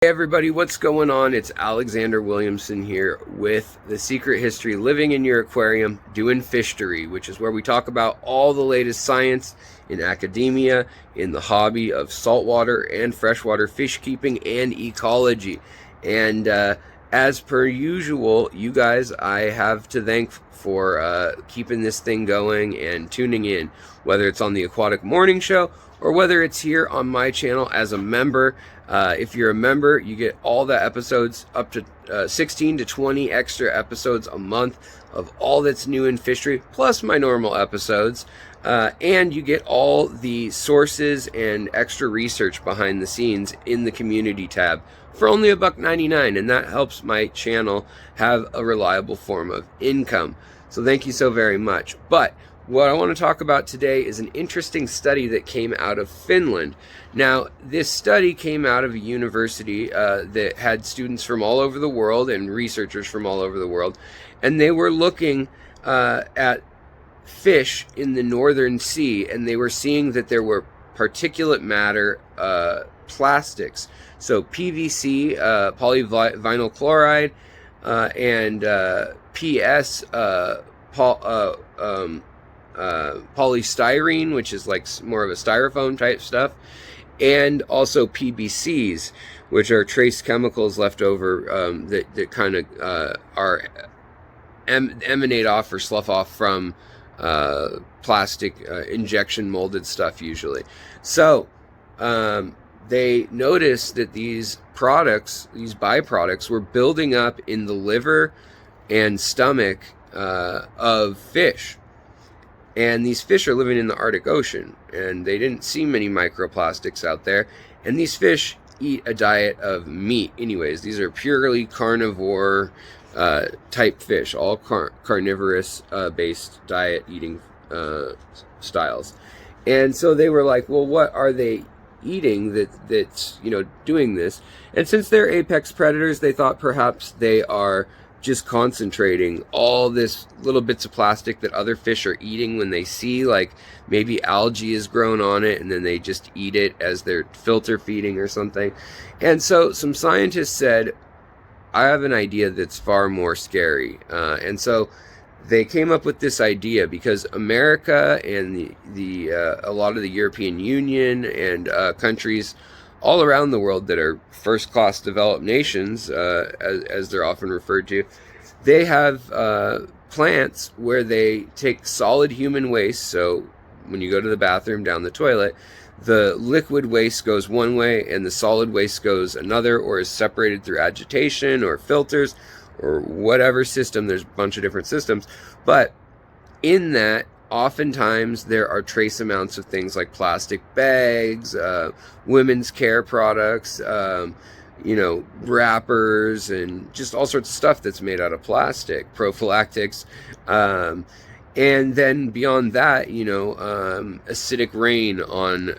Hey everybody, what's going on? It's Alexander Williamson here with The Secret History Living in Your Aquarium, doing Fishtory, which is where we talk about all the latest science in academia, in the hobby of saltwater and freshwater fish keeping and ecology. And as per usual, you guys I have to thank for keeping this thing going and tuning in, whether it's on the Aquatic Morning Show or whether it's here on my channel as a member. If you're a member, you get all the episodes, up to 16 to 20 extra episodes a month of all that's new in Fishtory, plus my normal episodes. And you get all the sources and extra research behind the scenes in the community tab for only $1.99, and that helps my channel have a reliable form of income. So thank you so very much. But what I want to talk about today is an interesting study that came out of Finland. Now, this study came out of a university that had students from all over the world and researchers from all over the world, and they were looking at fish in the Northern Sea, and they were seeing that there were particulate matter plastics. So PVC, polyvinyl chloride, and PS, polystyrene, which is like more of a styrofoam type stuff, and also PBCs, which are trace chemicals left over that kind of emanate off or slough off from plastic injection molded stuff usually. So they noticed that these products, these byproducts, were building up in the liver and stomach of fish. And these fish are living in the Arctic Ocean, and they didn't see many microplastics out there. And these fish eat a diet of meat anyways. These are purely carnivore type fish, all carnivorous based diet eating styles. And so they were like, well, what are they eating that's doing this? And since they're apex predators, they thought perhaps they are just concentrating all this little bits of plastic that other fish are eating when they see, like, maybe algae is grown on it, and then they just eat it as they're filter feeding or something. And so some scientists said, I have an idea that's far more scary. And so they came up with this idea because America and a lot of the European Union and countries all around the world that are first-class developed nations, as they're often referred to, they have plants where they take solid human waste. So when you go to the bathroom down the toilet, the liquid waste goes one way and the solid waste goes another, or is separated through agitation or filters or whatever system. There's a bunch of different systems. But in that, oftentimes there are trace amounts of things like plastic bags, women's care products, wrappers, and just all sorts of stuff that's made out of plastic, prophylactics. And then beyond that, acidic rain on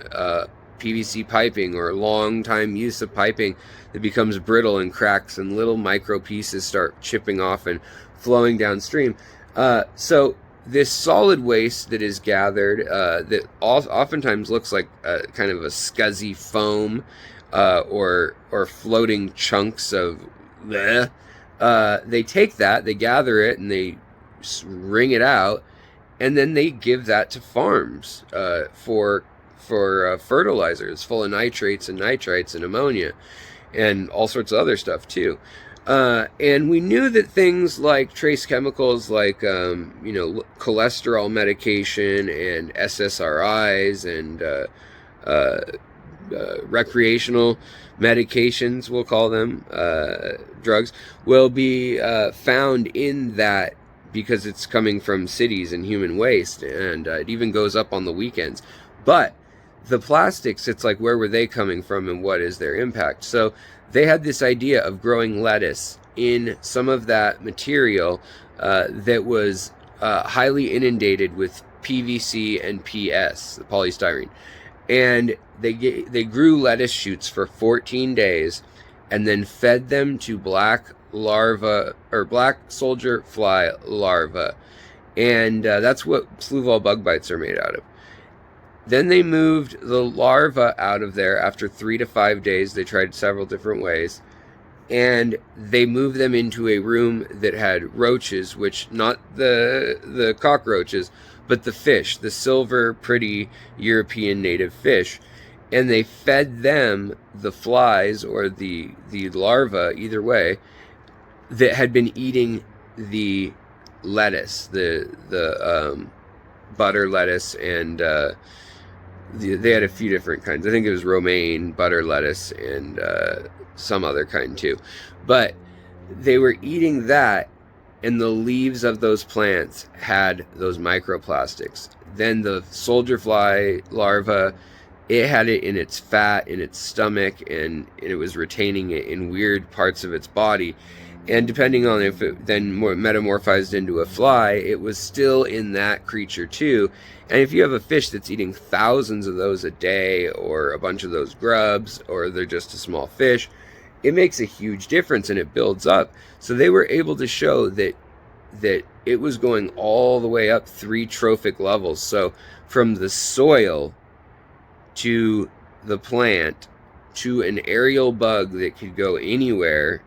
PVC piping, or long time use of piping that becomes brittle and cracks, and little micro pieces start chipping off and flowing downstream. So this solid waste that is gathered, that oftentimes looks like kind of a scuzzy foam, or floating chunks of bleh, they take that, they gather it, and they wring it out, and then they give that to farms for fertilizers full of nitrates and nitrites and ammonia and all sorts of other stuff too. And we knew that things like trace chemicals like cholesterol medication and SSRIs and recreational medications, we'll call them, drugs, will be found in that, because it's coming from cities and human waste, and it even goes up on the weekends. But the plastics, it's like, where were they coming from and what is their impact? So they had this idea of growing lettuce in some of that material that was highly inundated with PVC and PS, the polystyrene. And they grew lettuce shoots for 14 days and then fed them to black larva, or black soldier fly larva. And that's what Fluval bug bites are made out of. Then they moved the larva out of there after 3 to 5 days. They tried several different ways. And they moved them into a room that had roaches, which not the cockroaches, but the fish, the silver, pretty European native fish. And they fed them the flies or the larva, either way, that had been eating the lettuce, the butter lettuce, and they had a few different kinds. I think it was romaine, butter lettuce, and some other kind too. But they were eating that, and the leaves of those plants had those microplastics. Then the soldier fly larva, it had it in its fat, in its stomach, and it was retaining it in weird parts of its body. And depending on if it then metamorphized into a fly, it was still in that creature too. And if you have a fish that's eating thousands of those a day, or a bunch of those grubs, or they're just a small fish, it makes a huge difference and it builds up. So they were able to show that it was going all the way up 3 trophic levels. So from the soil to the plant to an aerial bug that could go anywhere,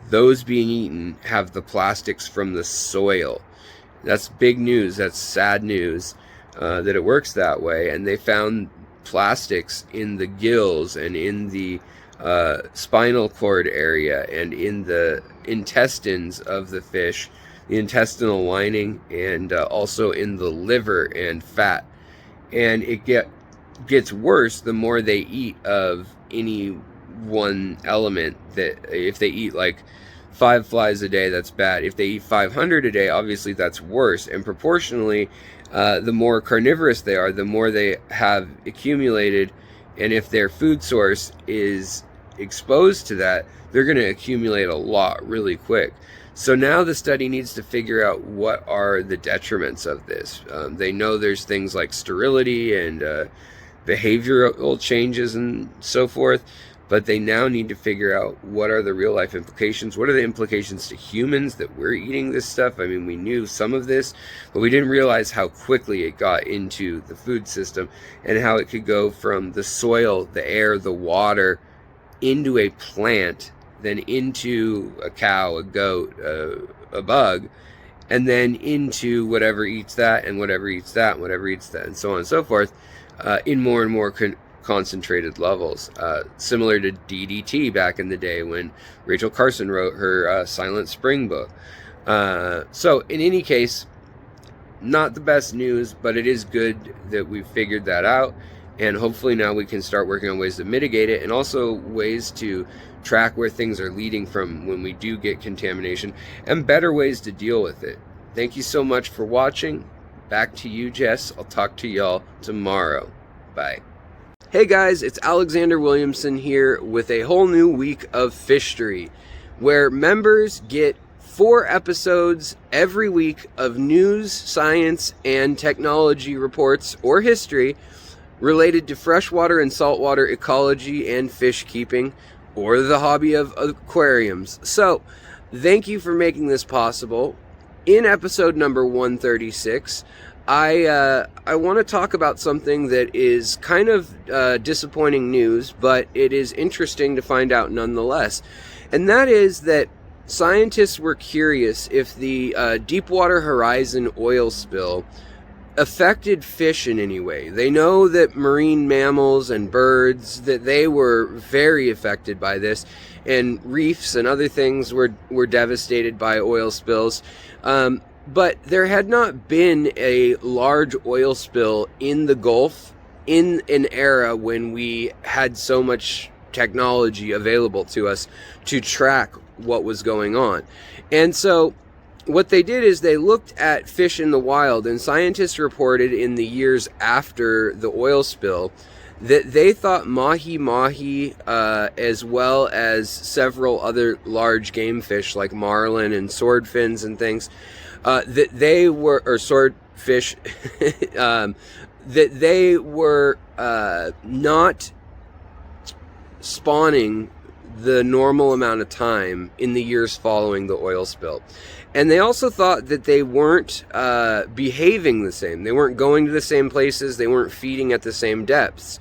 those being eaten have the plastics from the soil. That's big news. That's sad news that it works that way. And they found plastics in the gills and in the spinal cord area and in the intestines of the fish, the intestinal lining, and also in the liver and fat. And it gets worse the more they eat of any one element. That if they eat like 5 flies a day, that's bad. If they eat 500 a day, obviously that's worse. And proportionally, the more carnivorous they are, the more they have accumulated. And if their food source is exposed to that, they're going to accumulate a lot really quick. So now the study needs to figure out what are the detriments of this. They know there's things like sterility and behavioral changes and so forth, but they now need to figure out what are the real life implications. What are the implications to humans that we're eating this stuff? I mean, we knew some of this, but we didn't realize how quickly it got into the food system and how it could go from the soil, the air, the water, into a plant, then into a cow, a goat, a bug, and then into whatever eats that, and whatever eats that, and whatever eats that, and so on and so forth, in more and more concentrated levels, similar to DDT back in the day when Rachel Carson wrote her Silent Spring book. So in any case, not the best news, but it is good that we've figured that out, and hopefully now we can start working on ways to mitigate it, and also ways to track where things are leading from when we do get contamination, and better ways to deal with it. Thank you so much for watching. Back to you, Jess. I'll talk to y'all tomorrow. Bye. Hey guys, it's Alexander Williamson here with a whole new week of Fishtory, where members get 4 episodes every week of news, science, and technology reports or history related to freshwater and saltwater ecology and fish keeping, or the hobby of aquariums. So, thank you for making this possible. In episode number 136, I want to talk about something that is kind of disappointing news, but it is interesting to find out nonetheless. And that is that scientists were curious if the Deepwater Horizon oil spill affected fish in any way. They know that marine mammals and birds, that they were very affected by this, and reefs and other things were devastated by oil spills. But there had not been a large oil spill in the Gulf in an era when we had so much technology available to us to track what was going on. And so what they did is they looked at fish in the wild, and scientists reported in the years after the oil spill that they thought mahi-mahi, as well as several other large game fish like marlin and swordfins and things, that they were, or swordfish, that they were not spawning the normal amount of time in the years following the oil spill. And they also thought that they weren't behaving the same. They weren't going to the same places. They weren't feeding at the same depths.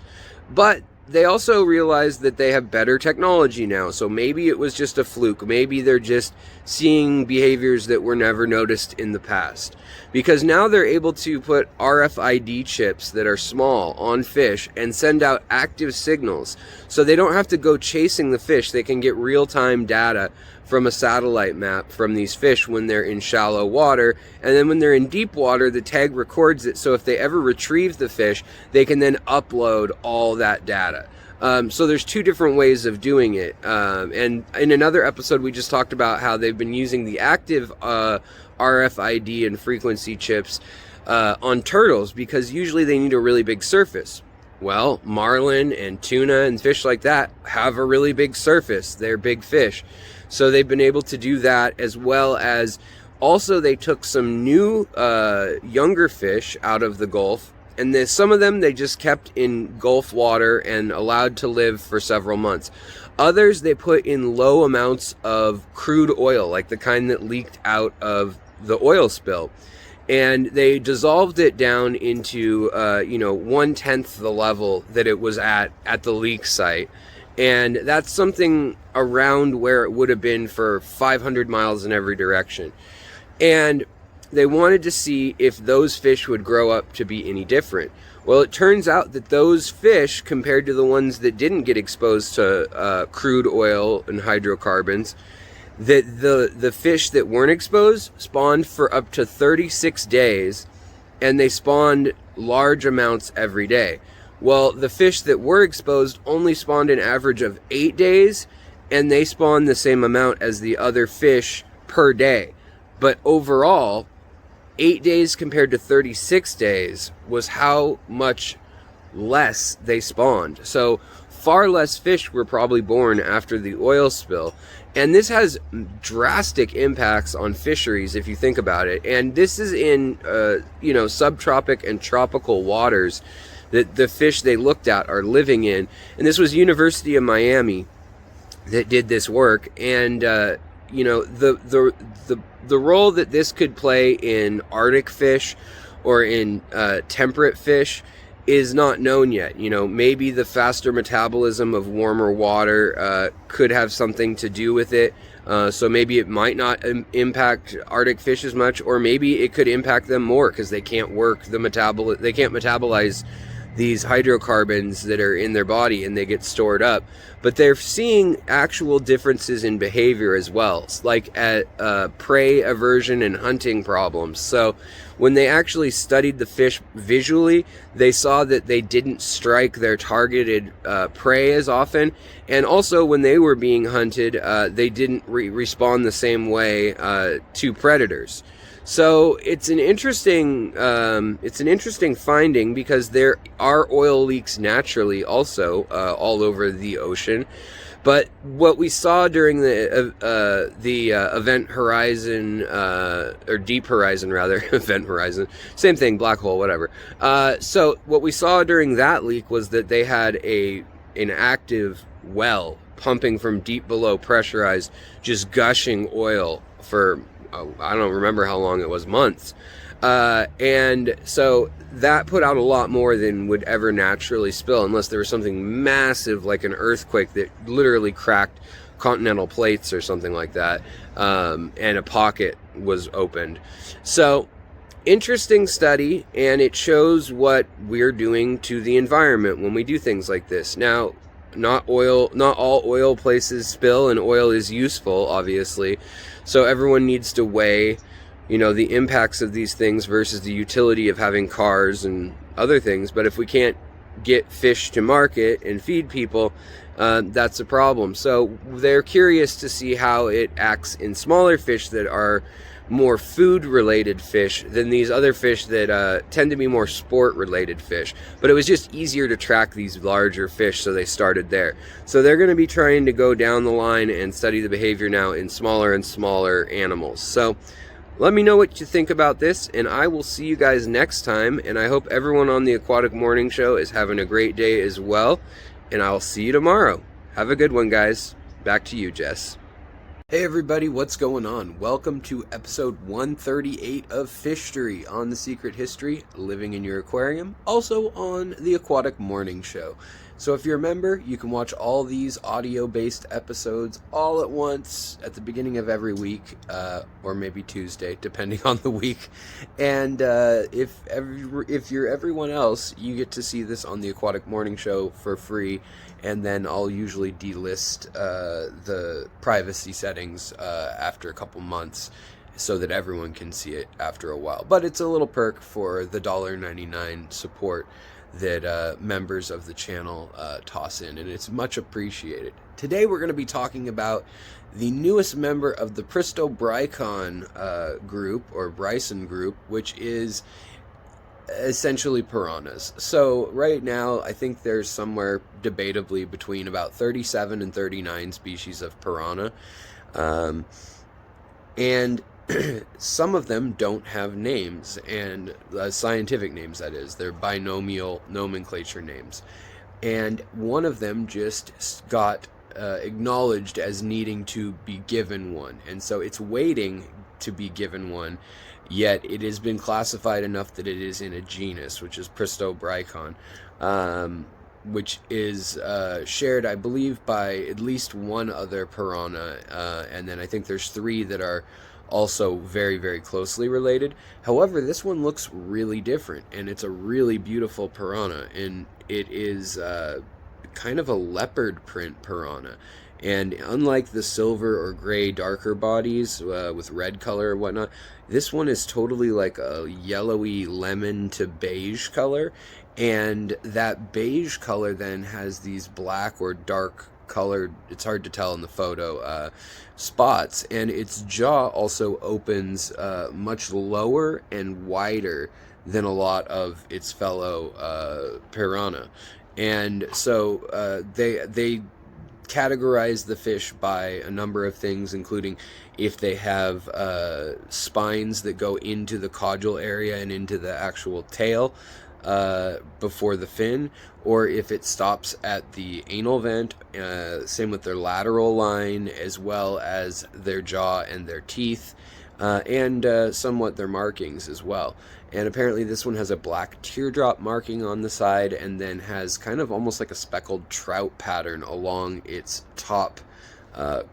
But they also realized that they have better technology now. So maybe it was just a fluke. Maybe they're just seeing behaviors that were never noticed in the past. Because now they're able to put RFID chips that are small on fish and send out active signals. So they don't have to go chasing the fish. They can get real-time data from a satellite map from these fish when they're in shallow water, and then when they're in deep water, the tag records it, so if they ever retrieve the fish, they can then upload all that data. So there's two different ways of doing it, and in another episode we just talked about how they've been using the active RFID and frequency chips on turtles, because usually they need a really big surface. Well, marlin and tuna and fish like that have a really big surface. They're big fish. So they've been able to do that, as well as also they took some new younger fish out of the Gulf, and some of them they just kept in Gulf water and allowed to live for several months. Others they put in low amounts of crude oil, like the kind that leaked out of the oil spill. And they dissolved it down into 1/10 the level that it was at the leak site. And that's something around where it would have been for 500 miles in every direction. And they wanted to see if those fish would grow up to be any different. Well, it turns out that those fish, compared to the ones that didn't get exposed to crude oil and hydrocarbons, that the fish that weren't exposed spawned for up to 36 days, and they spawned large amounts every day. Well, the fish that were exposed only spawned an average of 8 days, and they spawned the same amount as the other fish per day. But overall, 8 days compared to 36 days was how much less they spawned. So far less fish were probably born after the oil spill. And this has drastic impacts on fisheries if you think about it. And this is in subtropic and tropical waters that the fish they looked at are living in. And this was University of Miami that did this work. And the role that this could play in Arctic fish or in temperate fish is not known yet. Maybe the faster metabolism of warmer water could have something to do with it. So maybe it might not impact Arctic fish as much, or maybe it could impact them more because they can't they can't metabolize these hydrocarbons that are in their body, and they get stored up. But they're seeing actual differences in behavior as well, like at prey aversion and hunting problems. So when they actually studied the fish visually, they saw that they didn't strike their targeted prey as often, and also when they were being hunted, they didn't respond the same way to predators. So it's an interesting finding, because there are oil leaks naturally also all over the ocean. But what we saw during the Event Horizon, or Deep Horizon rather, Event Horizon, same thing, black hole, whatever. So what we saw during that leak was that they had an active well pumping from deep below, pressurized, just gushing oil for, I don't remember how long it was, months. And so that put out a lot more than would ever naturally spill, unless there was something massive like an earthquake that literally cracked continental plates or something like that, and a pocket was opened. So interesting study, and it shows what we're doing to the environment when we do things like this. Now, not all oil places spill, and oil is useful, obviously. So everyone needs to weigh, the impacts of these things versus the utility of having cars and other things. But if we can't get fish to market and feed people, that's a problem. So they're curious to see how it acts in smaller fish that are more food-related fish than these other fish that tend to be more sport-related fish. But it was just easier to track these larger fish, so they started there. So they're going to be trying to go down the line and study the behavior now in smaller and smaller animals. So let me know what you think about this, and I will see you guys next time. And I hope everyone on the Aquatic Morning Show is having a great day as well. And I'll see you tomorrow. Have a good one, guys. Back to you, Jess. Hey everybody, what's going on? Welcome to episode 138 of Fishtory on the Secret History, Living in Your Aquarium, also on the Aquatic Morning Show. So if you're a member, you can watch all these audio-based episodes all at once at the beginning of every week, or maybe Tuesday, depending on the week. And if you're everyone else, you get to see this on the Aquatic Morning Show for free. And then I'll usually delist the privacy settings after a couple months so that everyone can see it after a while. But it's a little perk for the $1.99 support that members of the channel toss in, and it's much appreciated. Today we're going to be talking about the newest member of the Pristobrycon group, or Bryson group, which is essentially piranhas. So right now I think there's somewhere debatably between about 37 and 39 species of piranha, and some of them don't have names, and scientific names, that is. They're binomial nomenclature names, and one of them just got acknowledged as needing to be given one, and so it's waiting to be given one. Yet it has been classified enough that it is in a genus, which is Pristobrycon, which is shared, I believe, by at least one other piranha, and then I think there's 3 that are also very, very closely related. However, this one looks really different, and it's a really beautiful piranha, and it is kind of a leopard print piranha. And unlike the silver or gray darker bodies with red color or whatnot, this one is totally like a yellowy lemon to beige color. And that beige color then has these black or dark colored, it's hard to tell in the photo, spots. And its jaw also opens much lower and wider than a lot of its fellow piranha. And so they categorize the fish by a number of things, including if they have spines that go into the caudal area and into the actual tail before the fin, or if it stops at the anal vent, same with their lateral line, as well as their jaw and their teeth, and somewhat their markings as well. And apparently this one has a black teardrop marking on the side, and then has kind of almost like a speckled trout pattern along its top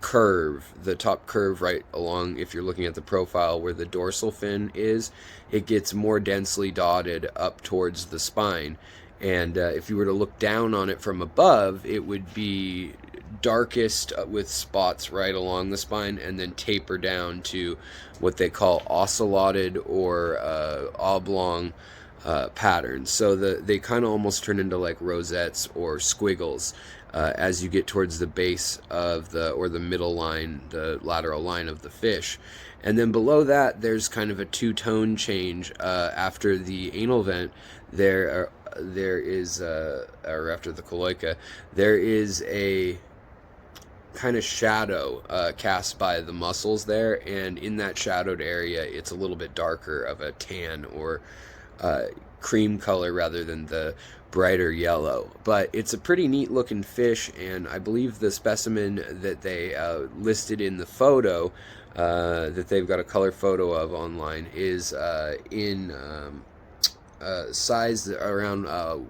curve. The top curve right along, if you're looking at the profile where the dorsal fin is, it gets more densely dotted up towards the spine. And if you were to look down on it from above, it would be darkest with spots right along the spine, and then taper down to what they call oceloted or oblong patterns. So they kind of almost turn into like rosettes or squiggles as you get towards the base of the middle line, the lateral line of the fish. And then below that, there's kind of a two-tone change after the anal vent. There is, or after the cloaca, there is a kind of shadow cast by the muscles there, and in that shadowed area it's a little bit darker of a tan or cream color rather than the brighter yellow. But it's a pretty neat looking fish, and I believe the specimen that they listed in the photo that they've got a color photo of online is in size around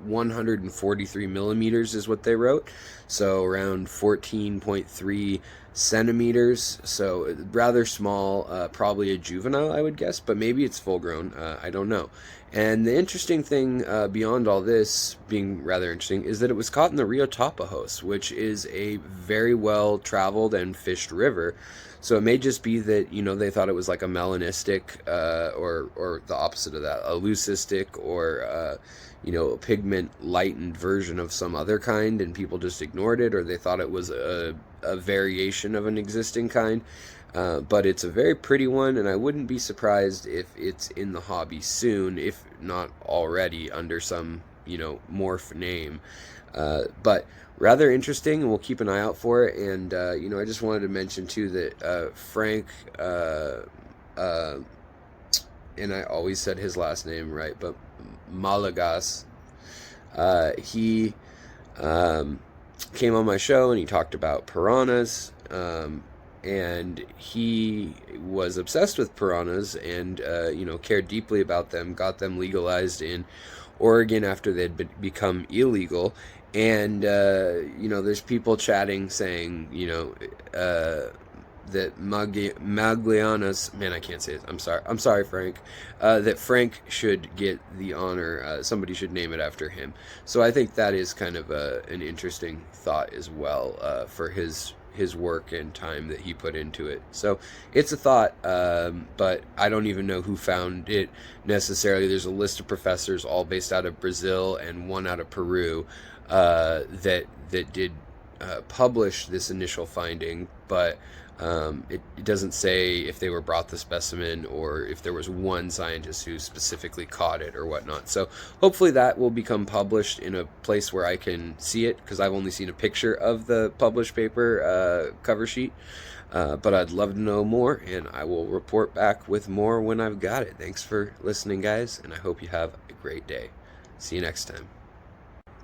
143 millimeters is what they wrote, so around 14.3 centimeters, so rather small, probably a juvenile, I would guess, but maybe it's full grown, I don't know. And the interesting thing, beyond all this being rather interesting, is that it was caught in the Rio Tapajos, which is a very well traveled and fished river. So it may just be that, you know, they thought it was like a melanistic, or the opposite of that, a leucistic, or you know, a pigment lightened version of some other kind, and people just ignored it, or they thought it was a variation of an existing kind. But it's a very pretty one, and I wouldn't be surprised if it's in the hobby soon, if not already under some, you know, morph name. But rather interesting, and we'll keep an eye out for it. And you know, I just wanted to mention too that Frank, and I always said his last name right, but Malagas, he came on my show and he talked about piranhas, and he was obsessed with piranhas and cared deeply about them, got them legalized in Oregon after they'd become illegal. And there's people chatting saying that Maglianas, man, I can't say it. I'm sorry, Frank. That Frank should get the honor. Somebody should name it after him. So I think that is kind of an interesting thought as well, for his work and time that he put into it. So it's a thought, but I don't even know who found it necessarily. There's a list of professors, all based out of Brazil and one out of Peru, that did publish this initial finding, but it doesn't say if they were brought the specimen or if there was one scientist who specifically caught it or whatnot. So hopefully that will become published in a place where I can see it, because I've only seen a picture of the published paper cover sheet. But I'd love to know more, and I will report back with more when I've got it. Thanks for listening, guys, and I hope you have a great day. See you next time.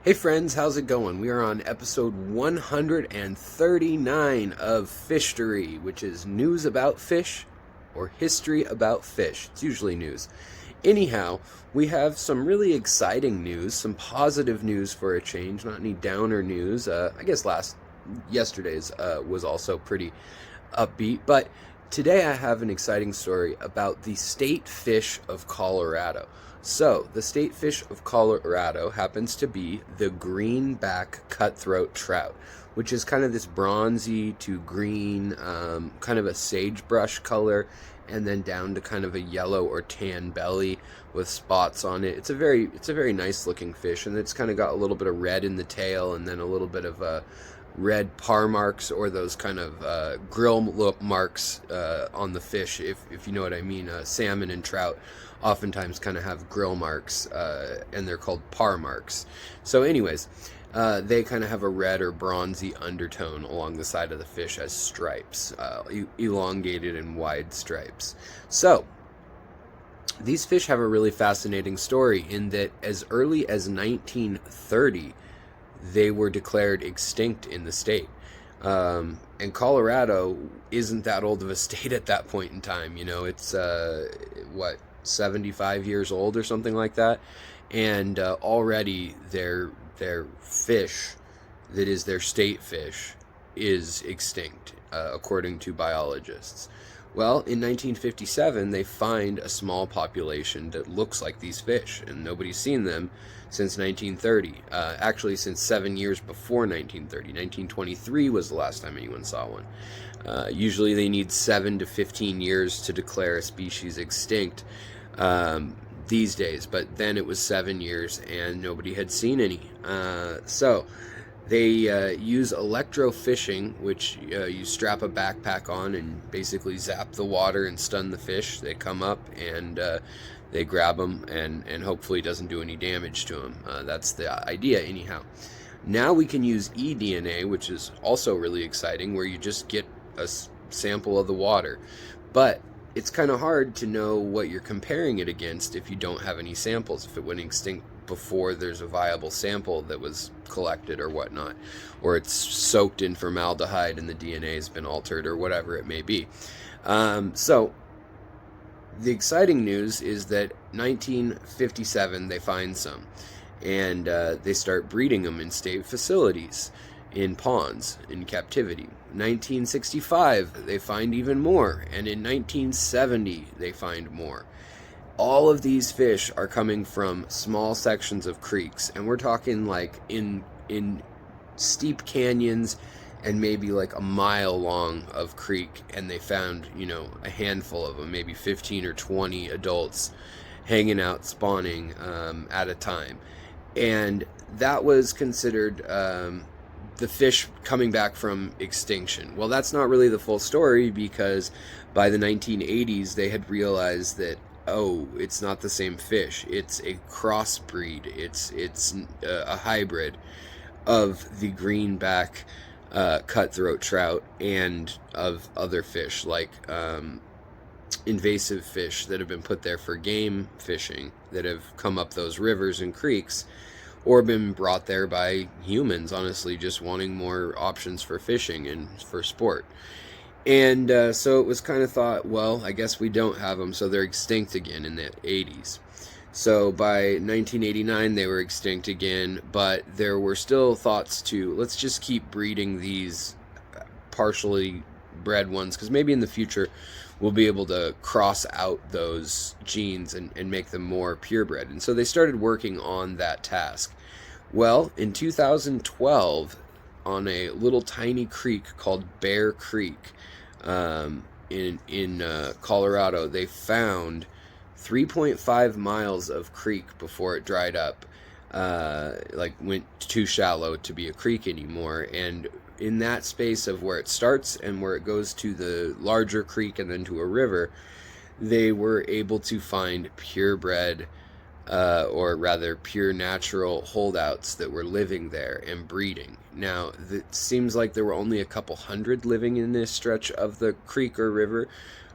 Hey friends, how's it going? We are on episode 139 of Fishtory, which is news about fish or history about fish. It's usually news. Anyhow, we have some really exciting news, some positive news for a change, not any downer news. I guess yesterday's was also pretty upbeat, but today I have an exciting story about the state fish of Colorado. So, the state fish of Colorado happens to be the greenback cutthroat trout, which is kind of this bronzy to green, kind of a sagebrush color, and then down to kind of a yellow or tan belly with spots on it. It's a very nice looking fish, and it's kind of got a little bit of red in the tail, and then a little bit of red par marks, or those kind of grill marks on the fish, if you know what I mean. Salmon and trout oftentimes kind of have grill marks, and they're called par marks. So anyways, they kind of have a red or bronzy undertone along the side of the fish as stripes, elongated and wide stripes. So these fish have a really fascinating story in that as early as 1930, they were declared extinct in the state. And Colorado isn't that old of a state at that point in time. It's 75 years old or something like that, and already their fish, that is their state fish, is extinct, according to biologists. Well, in 1957, they find a small population that looks like these fish, and nobody's seen them since 1930. Actually, since 7 years before 1930. 1923 was the last time anyone saw one. Usually they need 7 to 15 years to declare a species extinct these days, but then it was 7 years and nobody had seen any. So they use electrofishing, which you strap a backpack on and basically zap the water and stun the fish. They come up and they grab them, and hopefully it doesn't do any damage to them. That's the idea anyhow. Now we can use eDNA, which is also really exciting, where you just get a sample of the water. But it's kind of hard to know what you're comparing it against if you don't have any samples, if it went extinct before there's a viable sample that was collected or whatnot, or it's soaked in formaldehyde and the DNA has been altered or whatever it may be. So the exciting news is that 1957 they find some, and they start breeding them in state facilities, in ponds, in captivity. 1965 they find even more, and in 1970 they find more. All of these fish are coming from small sections of creeks, and we're talking like in steep canyons and maybe like a mile long of creek, and they found a handful of them, maybe 15 or 20 adults hanging out, spawning at a time. And that was considered the fish coming back from extinction. Well, that's not really the full story, because by the 1980s they had realized that, oh, it's not the same fish. It's a crossbreed. It's a hybrid of the greenback cutthroat trout and of other fish, like invasive fish that have been put there for game fishing, that have come up those rivers and creeks. or been brought there by humans, honestly, just wanting more options for fishing and for sport. And so it was kind of thought, well, I guess we don't have them, so they're extinct again in the 80s. So by 1989, they were extinct again, but there were still thoughts to, let's just keep breeding these partially bred ones, because maybe in the future we'll be able to cross out those genes and make them more purebred. And so they started working on that task. Well, in 2012, on a little tiny creek called Bear Creek in Colorado, they found 3.5 miles of creek before it dried up, went too shallow to be a creek anymore. And in that space of where it starts and where it goes to the larger creek and then to a river, they were able to find purebred, or rather pure natural holdouts that were living there and breeding. Now, it seems like there were only a couple hundred living in this stretch of the creek or river,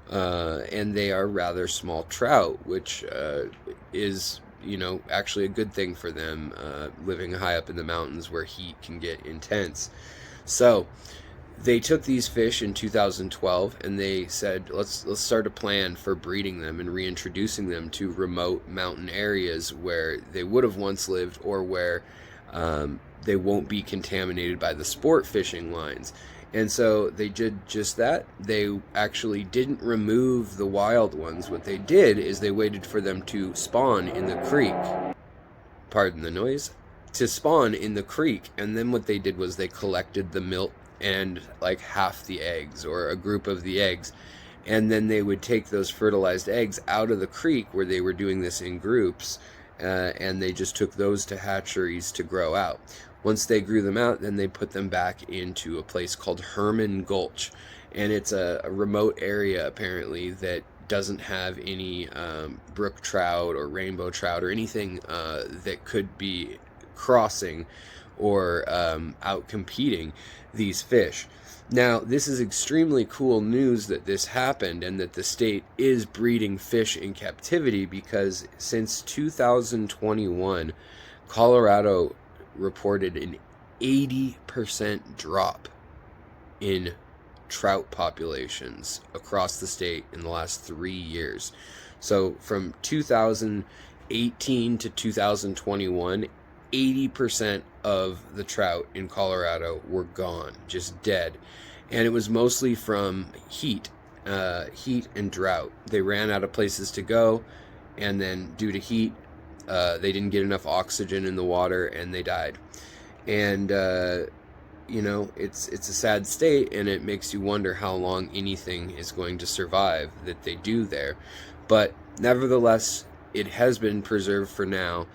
and they are rather small trout, which is, actually a good thing for them, living high up in the mountains where heat can get intense. So they took these fish in 2012 and they said, let's start a plan for breeding them and reintroducing them to remote mountain areas where they would have once lived, or where they won't be contaminated by the sport fishing lines. And so they did just that. They actually didn't remove the wild ones. What they did is they waited for them to spawn in the creek. Pardon the noise. To spawn in the creek. And then what they did was they collected the milk and like half the eggs, or a group of the eggs. And then they would take those fertilized eggs out of the creek where they were doing this in groups. And they just took those to hatcheries to grow out. Once they grew them out, then they put them back into a place called Herman Gulch. And it's a remote area, apparently, that doesn't have any brook trout or rainbow trout or anything that could be crossing or out competing these fish. Now, this is extremely cool news that this happened and that the state is breeding fish in captivity, because since 2021, Colorado reported an 80% drop in trout populations across the state in the last 3 years. So from 2018 to 2021, 80% of the trout in Colorado were gone, just dead. And it was mostly from heat and drought. They ran out of places to go, and then due to heat, they didn't get enough oxygen in the water and they died. And it's a sad state, and it makes you wonder how long anything is going to survive that they do there. But nevertheless, it has been preserved for now.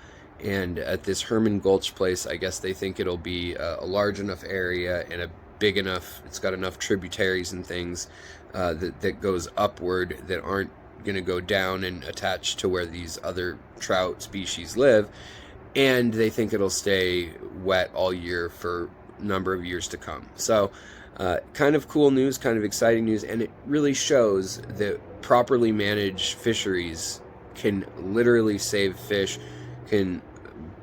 And at this Herman Gulch place, I guess they think it'll be a large enough area and a big enough, it's got enough tributaries and things that goes upward that aren't going to go down and attach to where these other trout species live. And they think it'll stay wet all year for a number of years to come. So kind of cool news, kind of exciting news. And it really shows that properly managed fisheries can literally save fish, can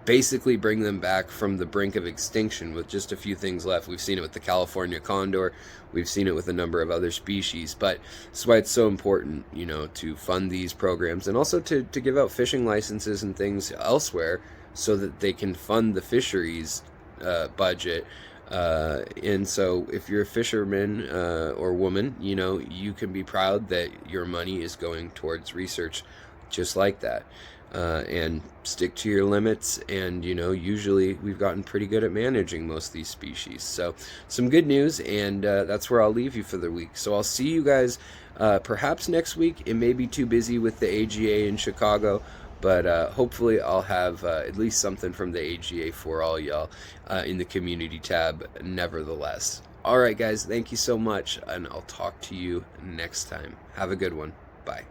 basically bring them back from the brink of extinction with just a few things left. We've seen it with the California condor. We've seen it with a number of other species. But that's why it's so important, to fund these programs, and also to give out fishing licenses and things elsewhere so that they can fund the fisheries budget. And so if you're a fisherman or woman, you can be proud that your money is going towards research just like that. And stick to your limits, and usually we've gotten pretty good at managing most of these species. So some good news, and that's where I'll leave you for the week. So I'll see you guys perhaps next week. It may be too busy with the AGA in Chicago, but hopefully I'll have at least something from the AGA for all y'all in the community tab nevertheless. All right, guys, thank you so much, and I'll talk to you next time. Have a good one. Bye.